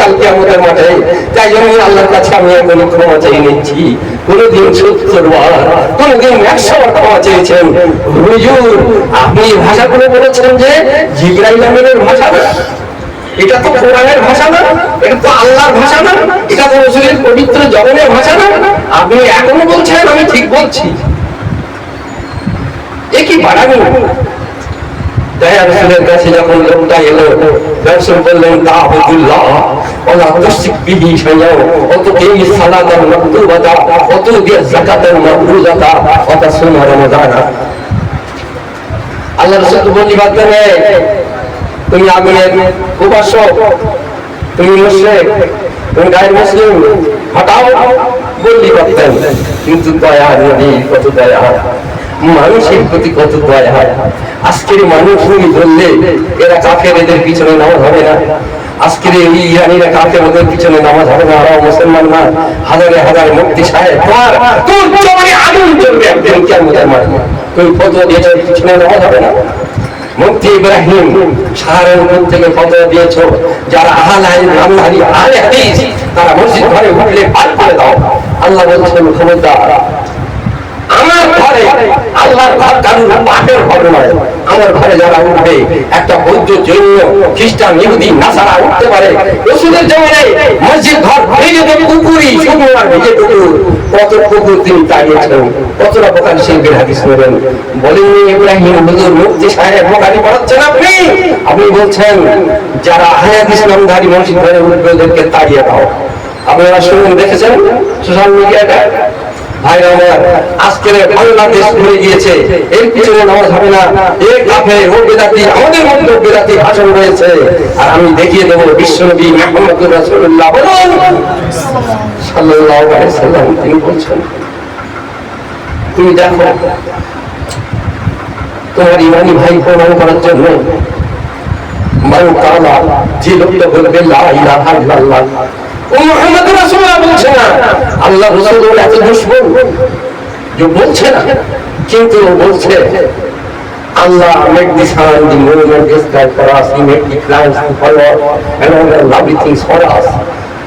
কালকে আমাদের মাঠে। তাই জন্য আল্লাহর কাছে আমি এখন ক্ষমা চেয়ে নিচ্ছি। কোনদিন 70 বার, কোনদিন 100 বার ক্ষমা চেয়েছেন। হুজুর আপনি ভাষাগুলো বলেছেন যে জিবরাইল আমিনের ভাষা না, এটা তো কোরআনের ভাষা না, এটা তো আল্লাহর ভাষা না, এটা তো রাসূলের পবিত্র জবানের ভাষা না। আপনি এখনো বলছেন আমি ঠিক বলছি, এ কি বাড়াবো? দয়া রাসূলের কাছে যখন লোকটা এলো, রাসূল বললেন তাআবুদুল্লাহ ওয়ালা তুশরিক বিহি শাইআ ওয়া তুকিমি সালাতাল মাকতুবাতা ওয়া তুদি যাকাতাল মাফরুজাতা ওয়া তাসুমা রমাদানা। আল্লাহর রাসূল বলিবাদ করে তুমি আগুনের উপাসক, তুমি মুশরিক, তুমি গায়ের মুসলিম, হটাও বললি করতেন। কিন্তু দয়া নবী কত দয়া, মানুষের প্রতি কত দয়া। আজকের মানুষ তুমি বললে এরা কাফের, এদের পিছনে নামাজ হবে না। আজকের এই ইরানিরা কাফের, ওদের পিছনে নামাজ হবে না, ওরাও মুসলমান না। হাজারে হাজার মুফতি সাহেব তোর জবানে আগুন জ্বলবে একদিন কিয়ামতের মাঠে। তুমি ফতোয়া দিয়েছো পিছনে নামাজ হবে না। মুফতি ইব্রাহিম সাহারানপুর থেকে ফতোয়া দিয়েছো যারা আহলে হাদিস তারা মসজিদ ঘরে উঠলে পার করে দাও। আল্লাহ বলছেন খবরদার, আমার ঘরে আল্লাহর ঘর কারণ পাপের ঘর নয়। আমার ঘরে যারা উঠবে, একটা বৌদ্ধ, জৈন, খ্রিস্টান, ইহুদি, নাসারা উঠতে পারে। রাসূলের জামানায় মসজিদ ঘর ভেঙে দেবে কুকুরই, শুধু আর ভেঙে কুকুর, কত কুকুর তিনি তাড়িয়েছেন। কতটা বুখারী শরীফের হাদিস নেবেন, বলেননি ইব্রাহিম হুজুর মুফতি সাহেব বুখারী পড়াচ্ছেন আপনি, আপনি বলছেন যারা আহলে হাদিস নামধারী মসজিদ ঘরে উঠবে ওদেরকে তাড়িয়ে দাও। আপনারা শুনুন, দেখেছেন সোশ্যাল মিডিয়াটা। ভাই আমার, আজকের বাংলাদেশ ভরে গিয়েছে, এর পিছনে নামাজ হবে না, এ কাফের, ও বেদাতি, আমাদের মধ্যে বেদাতি ভাষণ রয়েছে। আর আমি দেখিয়ে দেবো বিশ্বনবী মুহাম্মদুর রাসূলুল্লাহ সাল্লাল্লাহু আলাইহি সাল্লাম তিনি বলছেন, তুমি দেখো তোমার ইমানি ভাই প্রমাণ করার জন্য মান কালা, যে লোকটা বলবে লা ইলাহা ইল্লাল্লাহ, ও মুহাম্মদুর রাসূলুল্লাহ বলছে না, আল্লাহ রাসূল এত দুশমন যে বলছে না, কিন্তু বলছে Allah make this hand the movement is that for us, He make the plans to follow and all the lovely things for us.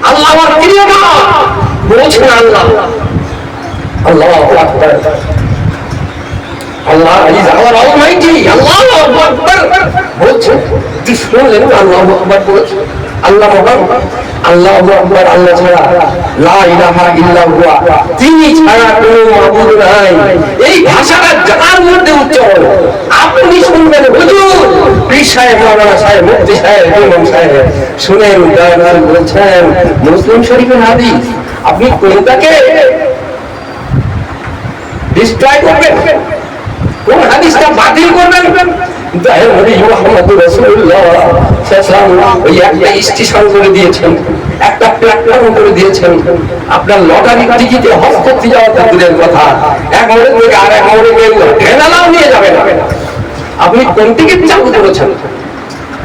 Allah our creator বলছে আল্লাহ, Allahu Akbar, Allah is our Almighty, Allahu Akbar বলছে। দুশমন আল্লাহু আকবার বলছে, আল্লাহ মহান, আল্লাহু আকবার, আল্লাহ ছাড়া লা ইলাহা ইল্লা হুয়া, তিনি ছাড়া কোনো মাবুদ নাই। এই ভাষাটা যার মধ্যে উচ্চারণ আপনি শুনবেন, হুজুর পীর সাহেব, মাওলানা সাহেব, মুফতি সাহেব, ইমাম সাহেব শুনেন, দয়াল বলছেন মুসলিম শরীফের হাদিস, আপনি কোনটাকে ডিস্ট্রয় করবেন, কোন হাদিসটা বাতিল করবেন? মুহাম্মদুর রাসূলুল্লাহ সাল্লাল্লাহু আলাইহি ওই একটা স্টেশন করে দিয়েছেন, একটা প্ল্যাটফর্ম করে দিয়েছেন। আপনার লটারি টিকিটে হজ করতে যাওয়া তো দূরের কথা, এক মোড়ে থেকে আর এক মোড়ে গিয়ে ঠেলাও নিয়ে যাবেন। আপনি কোন টিকিট চালু করেছেন?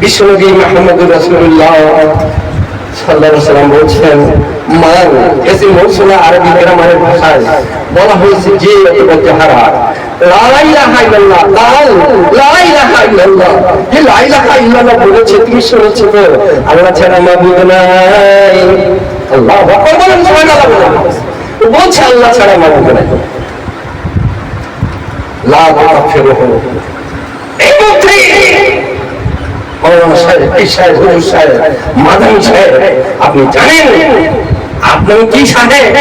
বিশ্বনবী মুহাম্মদুর রাসূলুল্লাহ সাল্লাল্লাহু আলাইহি ওয়াসাল্লাম বলছেন, মান এসে মৌসুমে আরবি গ্রামারের ভাষায় বলা হয়েছে যে যাহারা লা ইলাহা ইল্লাল্লাহ, লা ইলাহা ইল্লাল্লাহ, যে লা ইলাহা ইল্লাল্লাহ বলেছে, তুমি শুনেছো তো আল্লাহ ছাড়া মাবুদ নাই। আল্লাহু আকবার বলেন, সুবহানাল্লাহ বলেন, বলছে আল্লাহ ছাড়া মাবুদ নাই। লা তাকফিরুহু, এই মুক্তি মাওলানা সাহেব, পীর সাহেব, হুজুর সাহেব, মাদানী সাহেব, আপনি জানেন আপনার কি সাহেব?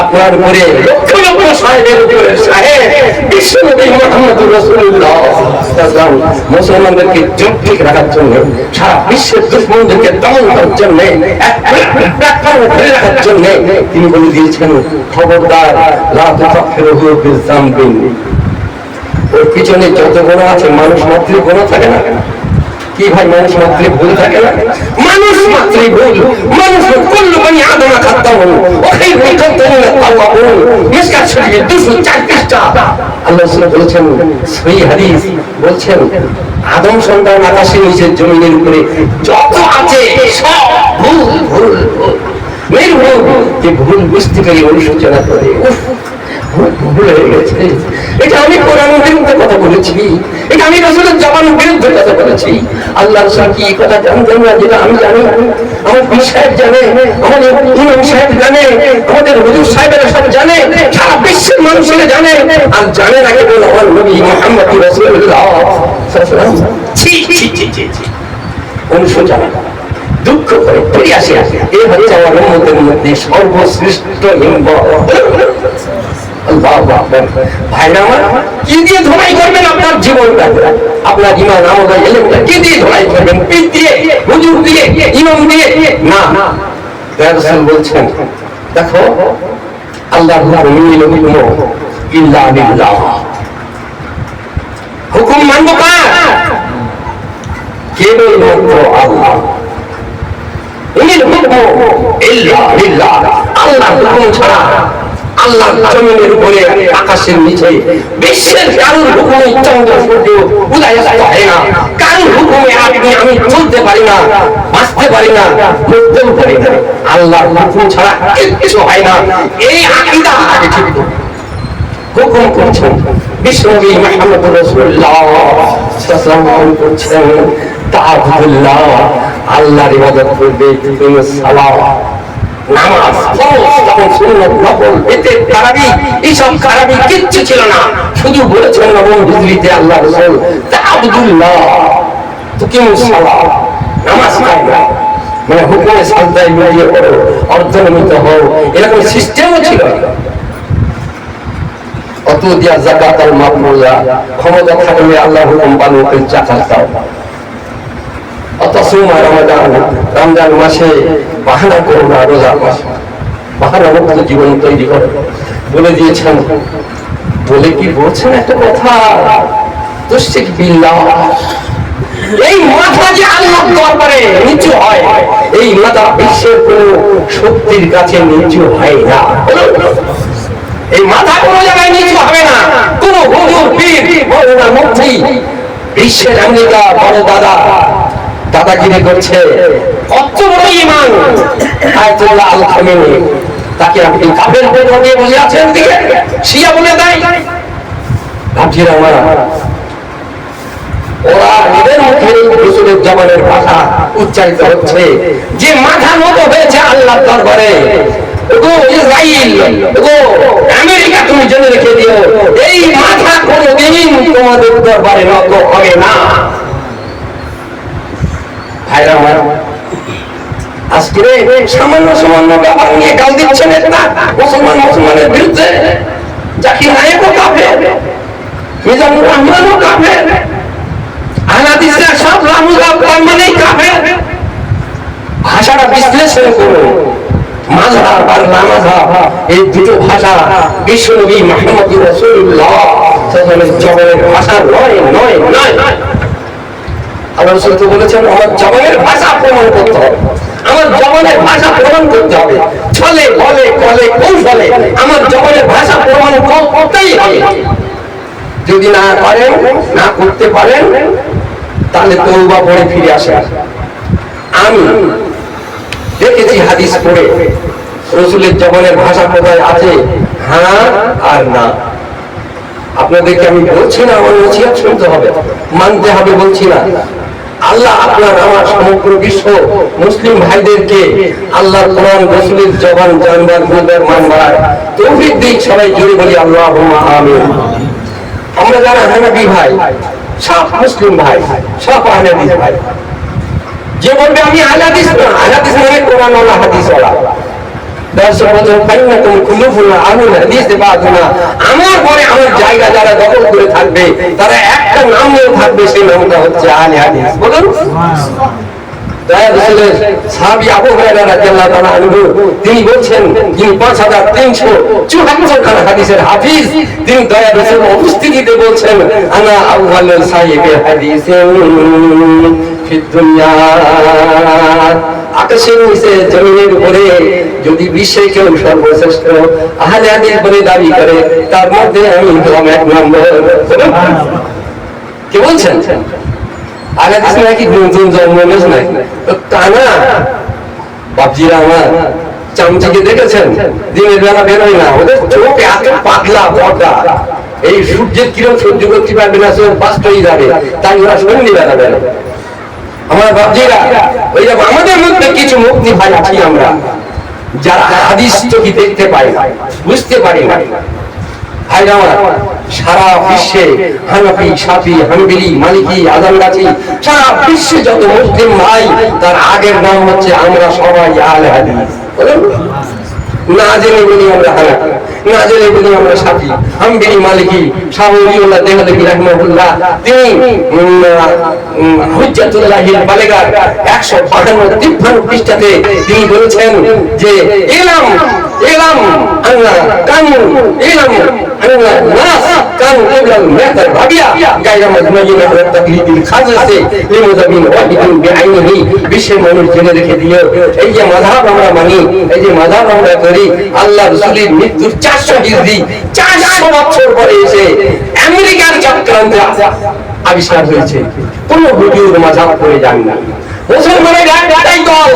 আপনার উপরে লক্ষ লক্ষ সাহেবের উপরে সাহেব বিশ্বনবী মুহাম্মদুর রাসূলুল্লাহ সাল্লাল্লাহু আলাইহি ওয়াসাল্লাম মুসলমানদেরকে যৌক্তিক রাখার জন্য, সারা বিশ্বের দুশমনদেরকে দমন করার জন্য, এক প্ল্যাটফর্মে ধরে রাখার জন্য তিনি বলে দিয়েছেন, খবরদার লা তুকাফিরুহু বিযামবিন। ওর পিছনে যত গুনাহ আছে, মানুষ মাত্রই গুনাহ থাকে না কি ভাই? মানুষ মাত্রই ভুল থাকে না? মানুষ মাত্রই ভুল, মানুষ কুল্লু বনি আদম খাতাউন ওয়া খায়রুল খাতাউন তাওয়াবুন। মিশকাত শরীফে 204 পৃষ্ঠা আল্লাহ রাসূল বলেছেন, সহিহ হাদিস বলছেন, আদম সন্তান আকাশে নিচে জমিনের উপরে যত আছে সব ভুল ভুল ভুল, নির্ভুল। যে ভুল বুঝতে পেরে অনুশোচনা করে, ভুল হয়ে গেছে, এটা আমি কোরআনের বিরুদ্ধে কথা বলেছি, এটা আমি রাসূলের জবানের বিরুদ্ধে কথা বলেছি। আল্লাহ রাসূল কি কথা জানতেন না যেটা আমি জানি? আমার পীর সাহেব জানে, আমাদের ইমাম সাহেব জানে, আমাদের হুজুর সাহেবেরা সব জানে, সারা বিশ্বের মানুষেরা জানে। আর জানে না কেবল আমার নবী মুহাম্মদ রাসূলুল্লাহ সাল্লাল্লাহু আলাইহি ওয়াসাল্লাম। ছি ছি ছি ছি ছি, অনুশোচনা, দুঃখ করে ফিরে আসে। এই হচ্ছে আমার উম্মতের মধ্যে সর্বশ্রেষ্ঠ হিম্মত। আল্লাহু আকবার। ভাইরা আমার, কি দিয়ে ধোলাই করবেন আপনার জীবনটা? আপনার ঈমান, আমল, ইলমটা কি দিয়ে ধোলাই করবেন? পীর দিয়ে, হুজুর দিয়ে, ইমাম দিয়ে? না, রাসূল বলছেন, দেখো আল্লাহর হুকুম ইল্লা বিল্লাহ, হুকুম মানব কার? কেবলমাত্র আল্লাহ। ইনিল হুকম ইল্লা বিল্লাহ, আল্লাহর হুকুম ছাড়া আল্লাহর জমিনের উপরে, আকাশের নিচে, বিশ্বের কারোর হুকুমে চন্দ্র সূর্য উদয় হয় না। কারোর হুকুমে আপনি আমি চলতে পারি না, বাঁচতে পারি না, মরতেও পারি না। আল্লাহর হুকুম ছাড়া কিছু হয় না। এই আকীদা আগে ঠিক হুকুম করছেন বিশ্বনবী মুহাম্মদ রাসূলুল্লাহ সাল্লাল্লাহু আলাইহি করছেন, তাআবুদুল্লাহ, আল্লাহর ইবাদত করবে, তুমি সালাত, নামাজ, ফরজ, তখন সুন্নাত, নফল, এতে তারাবি, এইসব তারাবি কিচ্ছু ছিল না। শুধু বলেছেন নবম হিজরিতে আল্লাহ রাসূল, তাআবুদুল্লাহ, তুকিমুস সালাত, নামাজ কায়েম, মানে হুকুমে সাজদায় মিলিয়ে পড়ো, অর্ধনমিত হও, এরকম সিস্টেমও ছিল। অত দিয়া যাকাত আল মাকরুজা, ক্ষমতা থাকলে আল্লাহর হুকুম পালন করে যাকাত দাও। অতসুমা রমাদান, রমজান মাসে বাহানা করো না, রোজার মাসে বাহানা মুক্ত জীবন তৈরি করো বলে দিয়েছেন। বলে কি বলছেন একটা কথা, তুশরিক বিল্লাহ, এই মাথা যে আল্লাহর দরবারে নিচু হয়, এই মাথা বিশ্বের কোন শক্তির কাছে নিচু হয় না। এই মাথা কোন জায়গায় নিচু হবে না। কোন হুজুর, পীর, মওলানা, মুফতি, বিশ্বের আমেরিকা বড় দাদা দাদাগিরি করছে, কত বড় ঈমান আয়াতুল্লাহ আল খামেনি, তাকে আপনি কাফের বলে বলে আছেন দিকে শিয়া বলে দেয়। ভাবছিলাম ওরা এদের মুখে রাসূলের জবানের ভাষা উচ্চারিত হচ্ছে, যে মাথা নত হয়েছে আল্লাহর দরবারে। ওগো ইসরাইল, ওগো আমেরিকা, তুমি জেনে রেখে দিও, এই মাথা কোনদিন তোমাদের দরবারে নত হবে না। ভাইরা আমার, আজকে সামান্য সামান্য ব্যাপার নিয়ে গাল দিচ্ছেন না মুসলমানের বিরুদ্ধে। জাকির নায়েকও কাফের, মিজানুর রহমানও কাফের, আহলাদিসরা সব রামুল্লাহ মানেই কাফের। ভাষাটা বিশ্লেষণ করুন, মাযহাব আর লামাযহাব, এই দুটো ভাষা বিশ্বনবী মুহাম্মদ রাসূলুল্লাহ সাল্লাল্লাহু আলাইহি ওয়াসাল্লামের ভাষা নয় নয় নয়। আল্লাহ রাসূল তো বলেছেন, আমার জবানের ভাষা প্রমাণ করতে হবে, আমার জবানের ভাষা প্রমাণ করতে হবে, ছলে বলে কলে কৌশলে আমার জবানের ভাষা প্রমাণ করতেই হবে। যদি না পারেন, না করতে পারেন, তাহলে তওবা পড়ে ফিরে আসেন। আমি দেখেছি হাদিস পড়ে রাসূলের জবানের ভাষা কোথায় আছে, হ্যাঁ আর না। আপনাদেরকে আমি বলছি না, আমার নসিহত শুনতে হবে, মানতে হবে বলছি না। আল্লাহ আপনার আমার সমগ্র বিশ্ব মুসলিম ভাইদেরকে আল্লাহর কোরআন, রাসূলের জবান জানবার, বুঝবার, মানবার তৌফিক দিক। সবাই জোরে বলি আল্লাহুম্মা আমিন। আমরা যারা হানাফি ভাই, সব মুসলিম ভাই, সব হানাফি ভাই, যে বলবে আমি আহলে হাদিস না, আহলে হাদিস মানে কোরআন ওয়ালা হাদিস ওয়ালা। আমার পরে আমার জায়গা যারা দখল করে থাকবে, তারা একটা নাম নিয়ে থাকবে, সেই নামটা হচ্ছে আহলে হাদিস। বলুন, তিনি বলছেন, যিনি 5374 খানা হাদিসের হাফিজ, তিনি দয়া রাসূল উপস্থিতিতে বলছেন, আনা আউয়ালুল সাহিবে হাদিসিন ফিদ দুনিয়া। আকাশের নিচে, জমিনের উপরে যদি বিশ্বে কেউ সর্বশ্রেষ্ঠ আহলে হাদিস বলে দাবি করে, তার মধ্যে আমি হলাম 1 নম্বর। কে বলছেন? আহলে হাদিস নাকি নতুন জন্ম নেস নাই? তা না বাপজিরা আমার, চামচিকে দেখেছেন দিনের বেলা বেরোয় না, ওদের চোখ এত পাতলা পর্দা, এই সূর্যের কিরণ সহ্য করতে পারবে না, চোখ বাস্ট হয়ে যাবে, তাই ওরা সন্ধ্যে বেলা বেরোয়। আমার বাবজিরা, ওই যে আমাদের মধ্যে কিছু মুক্তি ভাই আছি আমরা, যারা হাদিস চোখে দেখতে পাই না, বুঝতে পারি না। ভাইরা আমার, সারা বিশ্বে হানাফি, শাফি, হানবলি, মালিকি, আযানগাছি, সারা বিশ্বে যত মুসলিম ভাই, তার আগের নাম হচ্ছে আমরা সবাই আহলে হাদিস। না জেনে বলি আমরা হানাফি, না জেনে বলি আমরা শাফি, হানবলি, মালিকি। শাহ ওলিউল্লাহ দেহলভী রাহিমাহুল্লাহ, তিনি হুজ্জাতুল্লাহিল বালিগার 152 পৃষ্ঠাতে তিনি বলেছেন যে ইলাম ইলাম আল্লাহ কানু ইলাম আল্লাহ নাস কানু ইবলাল মাতার ভাবিয়া গায়রা মাজমুইন আলা তাকলিদিল খাজসে লিমুযাবিন ওয়াহিদিন বিআইনিহি। বিশ্বের মানুষ জেনে রেখে দিও, এই যে মাযহাব আমরা মানি, এই যে মাযহাব আমরা করি, আল্লাহ রাসূলের মৃত্যুর 400 হিজরি 400 বছর পরে এসে আমেরিকার চক্রান্তে আবিষ্কার হয়েছে। কোন হুজুর মাযহাব করে যান না। মুসলমানের একটাই দল,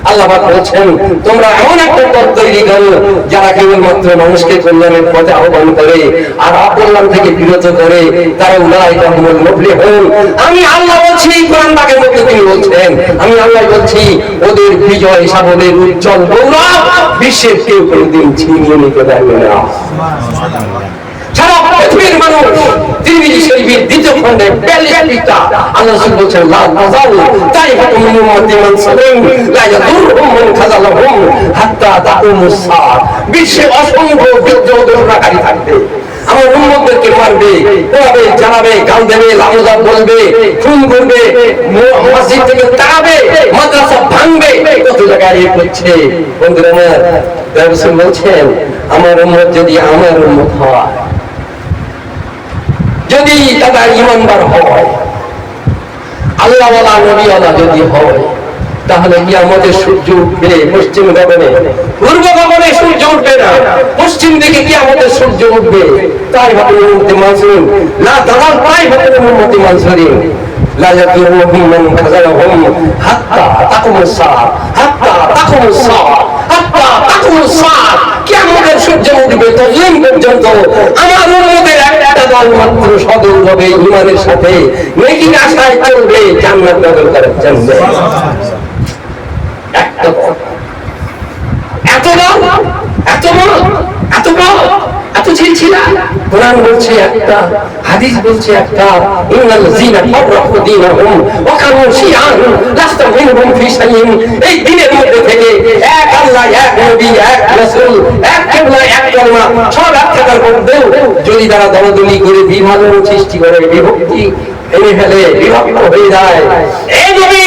আল্লাহ পাক বলছেন তোমরা এমন একটা পথ তৈরি করো যারা কেবলমাত্র মানুষকে কল্যাণের পথে আহ্বান করে আর অকল্যাণ থেকে বিরত করে, তারা উলাইকা হুমুল মুফলিহুন। আমি আল্লাহ বলছি, কোরআন পাকের মধ্যে তিনি বলছেন, আমি আল্লাহ বলছি ওদের বিজয় সাফল্যের উজ্জ্বল গৌরব বিশ্বের কেউ কোনোদিন ছিনিয়ে নিতে পারবে না। সারা পৃথিবীর মানুষ তিরমিজি শরীফের 2 খণ্ডে 42টা আল্লাহ রাসূল বলেছেন লা তাযালু তাইফাতুম মিন উম্মতি মানসুরিন লা ইয়াদুরহুম মান খাযালাহুম হাত্তা তাকুমুস সাআহ। বিশ্বে অসংখ্য বিদ্রোহকারী থাকবে, আমার উম্মতদেরকে মারবে, পোড়াবে, জ্বালাবে, গাল দেবে, লামজাব বলবে, খুন করবে, মসজিদ থেকে তাড়াবে, মাদ্রাসা ভাঙবে, কত জায়গায় এ করছে। বন্ধুরা আমার, রাসূল বলছেন আমার উম্মত যদি আমার উম্মত হয়, যদি তারা ঈমানদার হয়, আল্লাহওয়ালা নবীওয়ালা যদি হয়, তাহলে কিয়ামতের সূর্য উঠবে পশ্চিম গগনে, পূর্ব গগনে সূর্য উঠবে না, পশ্চিম দিকে কিয়ামতের সূর্য উঠবে। তাই ভাবে উম্মতে মানসুরিন লা দালাল, তাই ভাবে উম্মতে মানসুরিন লা ইয়াদুরুহুম মান খাযালাহুম হাত্তা তাকুমুস সাআহ, হাত্তা তাকুমুস সাআহ, হাত্তা তাকুমুস সাআহ। কিয়ামতের সূর্য উঠবে ততদিন পর্যন্ত আমার উম্মতের একটা দল মাত্র সদল হবে ঈমানের সাথে, নেকির আশায় চলবে, জান্নাত দখল করার জন্য। একটা দল, এত দল, এত বড়, এত বড়, এত ছিলছিলা। কোরআন বলছে একটা, হাদিস বলছে একটা, ইন্নাল্লাযীনা ফাররাকু দীনাহুম ওয়া কানু শিয়া'আন লাস্তা মিনহুম ফি শাইইন। এই দ্বীনের মধ্যে থেকে এক আল্লাহ, এক নবী, এক রাসূল, এক কিবলা, এক কালমা, সব এক থাকার মধ্যেও যদি তারা দলাদলি করে বিভাজন সৃষ্টি করে, বিভক্তি এনে ফেলে, বিভক্ত হয়ে যায়, এই নবী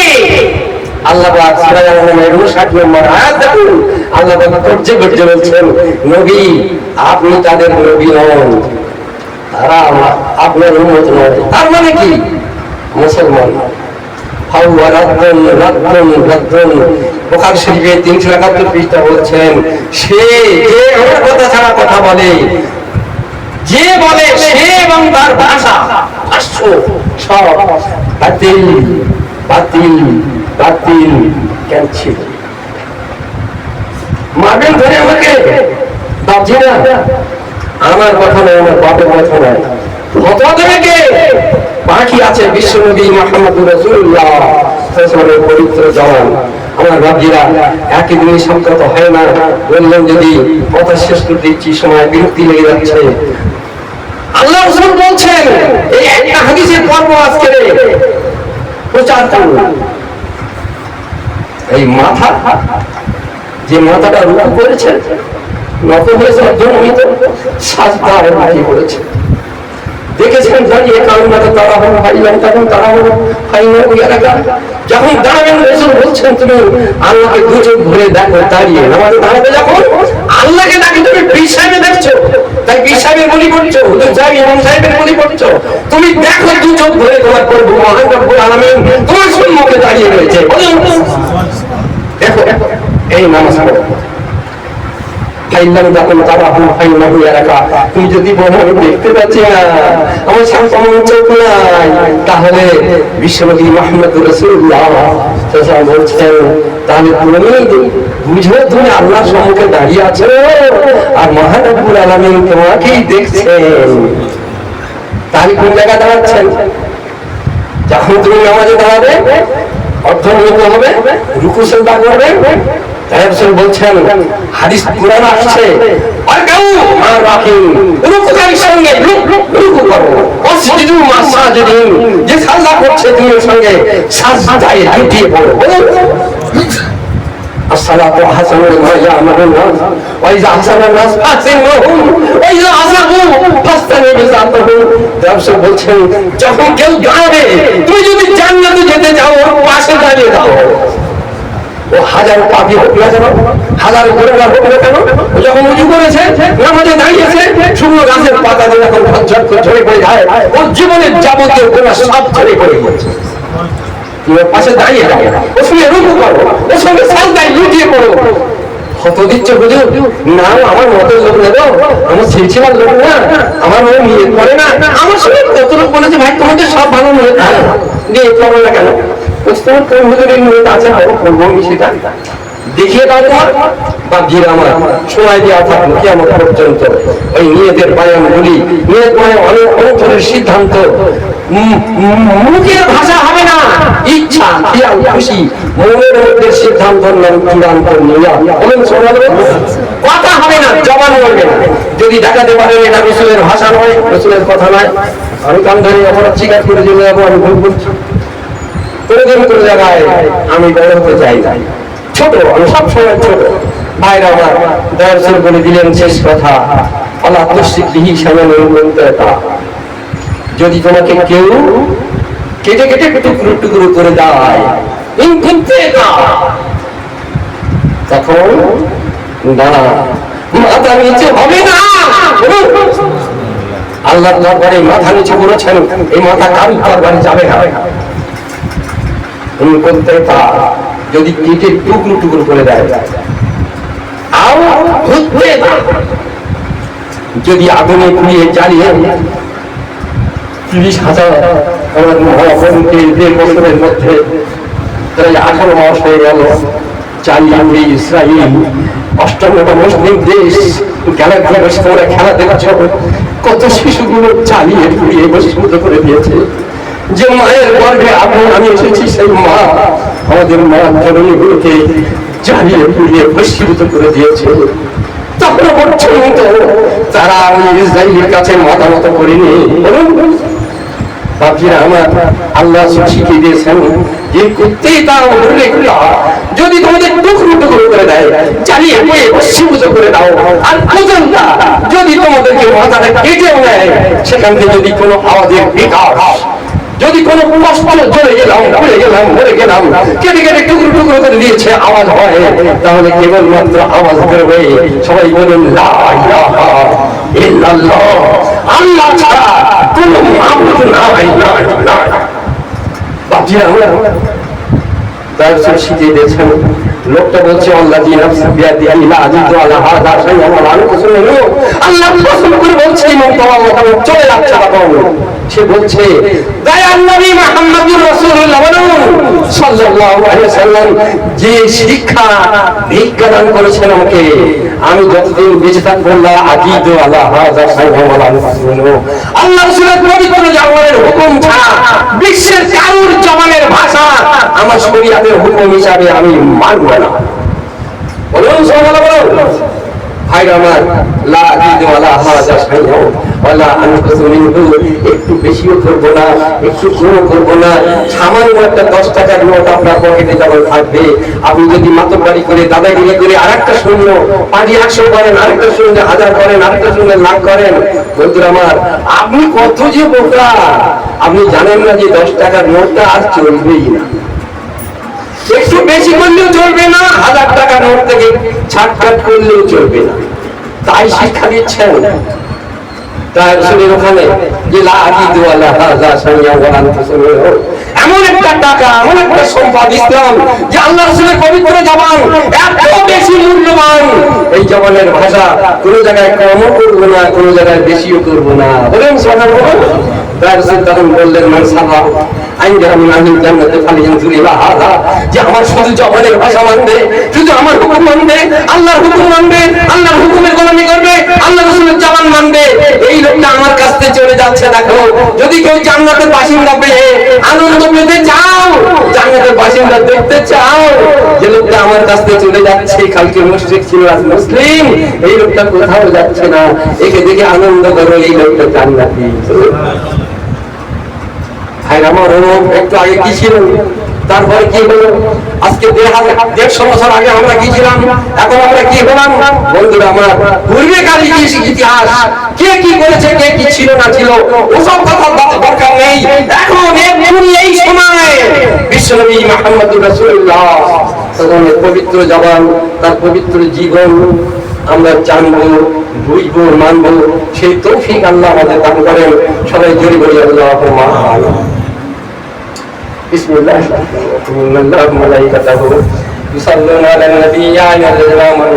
আল্লাহ পাক সূরা আন-নামের 59 নম্বর আয়াত দেখুন, আল্লাহ পাক গর্জে গর্জে বলছেন নবী আপনি তাদের নবী নন, তারা আপনার উম্মত নয়। তার মানে কি? মুসলমান। বুখারী শরীফে 371 পৃষ্ঠা বলছেন সে যে আমার কথা ছাড়া কথা বলে, যে বলে সে এবং তার ভাষা সব বাতিল, বাতিল, বাতিল। কেন ছিল মারবেন ধরে আমাকে? ভাবছি না, আমার কথা নয়, আমার বাপের কথা নয়। ফতোয়া দেবে কে? বাকি আছে বিশ্বনবী মুহাম্মদুর রাসূলুল্লাহ সাল্লাল্লাহু পবিত্র জবান। আমার ভাবজিরা, একই দিনে সংকট হয় না। বললেন যদি কথা শেষ করতে দিচ্ছি, সময় বিরক্তি লেগে যাচ্ছে। আল্লাহ রাসূল বলছেন এই একটা হাদিসের পর্ব আজকে প্রচার করুন। এই মাথা, যে মাথাটা রুকু করেছে, নত হয়েছে, জন্মিত সাজদার মাটি করেছে, দেখেছেন দাঁড়িয়ে কারণটা তারা হল ভাইলাম, তখন তারা হল ফাইনাল ওই এলাকা। যখন দাঁড়াবেন রাসূল বলছেন তুমি আল্লাহকে দু চোখ ভরে দেখো, দাঁড়িয়ে নামাজে দাঁড়াবে যখন আল্লাহকে দেখে তুমি পীর সাহেব দেখছো, তাই পীর সাহেবের বলি পড়ছো, হুজুর সাহেব ইমাম সাহেবের বলি পড়ছো, তুমি দেখো দু চোখ ভরে তোমার প্রভু মহান রব্বুল আলামিন তোমার সম্মুখে দাঁড়িয়ে রয়েছে। দেখো এই নামাজ পড়ো। তুমি যদি বলো আমি দেখতে পাচ্ছি না, আমার সামনে চোখ নাই, তাহলে বিশ্বনবী মুহাম্মদুর রাসূলুল্লাহ বলছেন তাহলে তুমি বুঝো তুমি আল্লাহর সম্মুখে দাঁড়িয়ে আছো আর মহান রব্বুল আলামিন তোমাকেই দেখছেন। তাহলে কোন জায়গায় দাঁড়াচ্ছেন? যখন তুমি নামাজে দাঁড়াবে অর্থনীতি হবে, রুকু সেজদা করবে, রাসূল বলছেন হাদিস কুরআন আসছে রুকুকারীর সঙ্গে রুকু করো, ওয়াসজুদু মা সাজিদিন, যে সাজদা করছে তুমি ওর সঙ্গে সাজদায় লুটিয়ে পড়ো। আসসালাতু হাসানুল মা ইয়ামালুন নাস ওয়া ইযা হাসানান নাস ফাসিনুহুম ওয়া ইযা আসাবু ফাসতানিবু যাতাহুম। রাসূল বলছেন যখন কেউ দাঁড়াবে, তুমি যদি জান্নাতে যেতে চাও ওর পাশে দাঁড়িয়ে দাও। ও হাজার পাপী হোক না কেন, হাজার গুনাহগার হোক না কেন, যখন উজু করেছে নামাজে দাঁড়িয়েছে, শুকনো গাছের পাতা দিয়ে যখন ঝরঝর করে ঝরে পড়ে যায়, ওর জীবনের যাবতীয় গুনাহ সব ঝরে পড়ে গেছে। তুমি পাশে দাঁড়িয়ে দাও, ওর সঙ্গে রুকু করো, ওর সঙ্গে সাজদায় লুটিয়ে পড়ো। কত দিচ্ছ হুজুর? না আমার মতের লোক না, আমার ছেলেছিলার লোক না, আমার মনে নিয়ত করে না। আমার সঙ্গে কত লোক বলেছে ভাই তোমাদের সব ভালো নিয়ত নিয়ত করো না কেন? তোমার কোন হুজুরের নিয়ত আছে না করবো আমি সেটা দেখিয়ে দাও তোমার বাকির আমার সময় দেওয়া থাকলো কিয়ামত পর্যন্ত। ওই নিয়তের বয়ানগুলি, নিয়ত মানে অন্তরের সিদ্ধান্ত, মুখের ভাষা হবে না, ইচ্ছা খেয়াল খুশি মনের মধ্যে সিদ্ধান্তর নাম চূড়ান্ত নিয়ত। বলেন কথা হবে না, জবান বলবে না। যদি দেখাতে পারেন এটা রাসূলের ভাষা নয়, রাসূলের কথা নয়, আমি কান ধরে অপরাধ স্বীকার করে চলে যাবো, আমি ভুল করছি। কোনো জায়গায় আমি বড় হতে চাই না, ছোট, আমি সবসময় ছোট। ভাইরা আমার রাসূল বলে দিলেন শেষ কথা, আল্লাহ তুসিবিহি শামানুল মুনতাকা, যদি তোমাকে কেউ কেটে কেটে টুকরো টুকরো করে দেয় তখন দাঁড়া, মাথা নিচে হবে না। আল্লাহ দরবারে মাথা নিচে করেছেন, এই মাথা কারো দরবারে যাবে না। যদি কেটে টুকরো টুকরো করে দেয়, যদি আগুনে পুড়িয়ে জ্বালিয়ে 30,000 আমার মহাপনকে 1.5 বছরের মধ্যে প্রায় 18 মাস হয়ে গেল চালিয়ে ইসরায়েল, অষ্টমটা মুসলিম দেশ, খেলাধুলা বসে তোমরা খেলা দেখছ, কত শিশুগুলো চালিয়ে পুড়িয়ে বসীভূত করে দিয়েছে। যে মায়ের গর্ভে আগুন আমি এসেছি, সেই মা আমাদের মা জননীগুলোকে জ্বালিয়ে পুড়িয়ে বসীভূত করে দিয়েছে। তখন পর্যন্ত তারা আমি ইসরায়েলের কাছে মাথা নত করিনি। বাকিরা আমার আল্লাহ শিখিয়ে দিয়েছেন যে করতেই তা যদি তোমাদের টুকরো টুকরো করে দেয়, জ্বালিয়ে পুড়িয়ে বসীভূত করে দাও, আর খোঁজনটা যদি তোমাদেরকে মাথাটা কেটেও নেয়, সেখান থেকে যদি কোনো আওয়াজের বিকাশ, যদি কোনো কষ্ট চলে গেলাম, পড়ে গেলাম, মরে গেলাম, কেটে কেটে টুকরো টুকরো করে দিয়েছে আওয়াজ হয়, তাহলে কেবলমাত্র আওয়াজ করবে সবাই বলুন লা ইলাহা ইল্লাল্লাহ, আল্লাহ ছাড়া কোনো মাবুদ নাই। বাকিরা রাসূল শিখিয়ে দিয়েছেন, লোকটা বলছে আল্লাযী নাফসু বিয়াদিহি লা আজিদু আলা হাযা শাইআন ওয়া লা আনকুসুহু, আল্লাহ কসম করে বলছে ইমাম তাওয়াক্কুল চলে যাচ্ছে বাবা। সে বলছে দয়ার নবী মুহাম্মদুর রাসূলুল্লাহ সাল্লাল্লাহু আলাইহি ওয়াসাল্লাম যে শিক্ষা বিজ্ঞান করেছেন আমাকে, আমি যতদিন বেঁচে থাকবো লা আজিদু আলা হাযা শাইআন ওয়া লা আনকুসুহু, আল্লাহ রাসূলের পবিত্র জবানের হুকুম ছাড়া বিশ্বের কারোর জবানের ভাষা আমার শরীয়তের হুকুম হিসাবে আমি মানব না। বলুন সুবহানাল্লাহ, বলুন ভাইরা আমার, লা আজিদু আলা হাযা শাইআন ওয়া লা আনকুসুহু, একটু বেশিও করব না, একটু কমও করব না। সামান্য একটা 10 টাকার নোট আপনার পকেটে যখন থাকবে, আপনি যদি মাতব্বরি করে দাদাগিরি করে আরেকটা শূন্য 500 করেন, আরেকটা শূন্য 1000 করেন, আরেকটা শূন্য লাখ করেন, বন্ধুরা আমার আপনি কত যে বোকা, আপনি জানেন না যে 10 টাকার নোটটা আর চলবেই না। একটু বেশি করলেও চলবে না, 1000 টাকা নোট থেকে ছাটখাট করলেও চলবে না। তাই শিক্ষা দিচ্ছেন তাই রাসূলের ওখানে যে লা আজিদু আলা হাযা শাইআন ওয়া লা আনকুসুহু, এমন একটা টাকা, এমন একটা সম্পদ ইসলাম যে আল্লাহ রাসূলের পবিত্র জবান এত বেশি মূল্যবান, এই জবানের ভাষা কোনো জায়গায় কমও করব না, কোনো জায়গায় বেশিও করব না। বলেন সুবহানাল্লাহ। রাসূল তখন বললেন মান সারা আইনরা মিন আহলিল জান্নাতি ফালিয়ানজুর ইলা হাযা, যে আমার শুধু জবানের ভাষা মানবে, শুধু আমার হুকুম মানবে, আল্লাহর হুকুম মানবে, আল্লাহর হুকুমের গোলামি করবে, আল্লাহ রাসূলের জবান মানবে, এই লোকটা আমার কাছ দিয়ে চলে যাচ্ছে। দেখো, যদি কেউ জান্নাতের বাসিন্দা পেয়ে আনন্দ পেতে চাও, জান্নাতের বাসিন্দা দেখতে চাও, যে লোকটা আমার কাছ থেকে চলে যাচ্ছে, কালকে মুশরিক ছিল আজ মুসলিম, এই লোকটা কোথাও যাচ্ছে না, একে দেখে আনন্দ করো, এই লোকটা জান্নাতি। ভাই আমার একটু আগে কি ছিল, তারপরে কি হলো, আজকে 150 বছর আগে আমরা কি ছিলাম, এখন আমরা কি হলাম। বন্ধুরা আমার, পূর্বেকার ইতিহাস, কে কি করেছে, কে কি ছিল না ছিল, ওসব কথা দরকার নেই। এখন এই সময় বিশ্বনবী মুহাম্মদুর রাসূলুল্লাহ সাল্লাল্লাহু পবিত্র জবান, তার পবিত্র জীবন আমরা জানবো, বুঝবো, মানবো, সেই তৌফিক আল্লাহ আমাদের দান করেন। সবাই জোরে বলি আল্লাহুম্মা আমিন। বিসমিল্লাহির রহমানির রহিম। আল্লাহু ওয়া মালাইকাতুহু ইউসাল্লুনা আলান নবী ইয়া আইয়ুহাল্লাযীনা আমানু